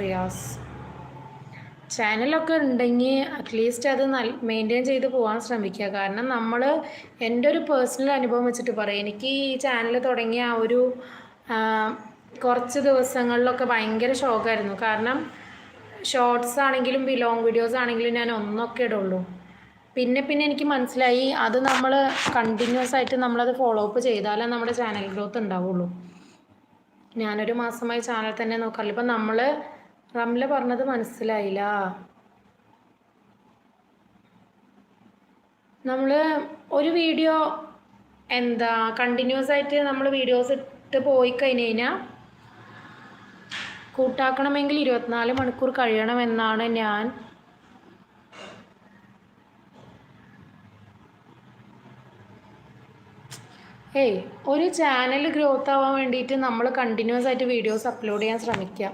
റിയാസ്. ചാനലൊക്കെ ഉണ്ടെങ്കിൽ അറ്റ്ലീസ്റ്റ് അത് മെയിൻറ്റെയിൻ ചെയ്ത് പോകാൻ ശ്രമിക്കുക. കാരണം എൻ്റെ ഒരു പേഴ്സണൽ അനുഭവം വെച്ചിട്ട് പറയാം. എനിക്ക് ഈ ചാനൽ തുടങ്ങിയ ആ ഒരു കുറച്ച് ദിവസങ്ങളിലൊക്കെ ഭയങ്കര ഷോക്കായിരുന്നു. കാരണം ഷോർട്സ് ആണെങ്കിലും ലോങ് വീഡിയോസ് ആണെങ്കിലും ഞാൻ ഒന്നൊക്കെ ഇടുള്ളൂ. പിന്നെ എനിക്ക് മനസ്സിലായി അത് നമ്മൾ കണ്ടിന്യൂസ് ആയിട്ട് നമ്മളത് ഫോളോ അപ്പ് ചെയ്താലേ നമ്മുടെ ചാനൽ ഗ്രോത്ത് ഉണ്ടാവുള്ളൂ. ഞാനൊരു മാസമായി ചാനൽ തന്നെ നോക്കാറില്ല. ഇപ്പം റംല പറഞ്ഞത് മനസ്സിലായില്ല. നമ്മൾ ഒരു വീഡിയോ കണ്ടിന്യൂസ് ആയിട്ട് നമ്മൾ വീഡിയോസ് ഇട്ട് പോയി കഴിഞ്ഞാൽ കൂട്ടാക്കണമെങ്കിൽ 24 മണിക്കൂർ കഴിയണമെന്നാണ് ഞാൻ ഒരു ചാനൽ ഗ്രോത്ത് ആവാൻ വേണ്ടിയിട്ട് നമ്മൾ കണ്ടിന്യൂസ് ആയിട്ട് വീഡിയോസ് അപ്ലോഡ് ചെയ്യാൻ ശ്രമിക്കുക.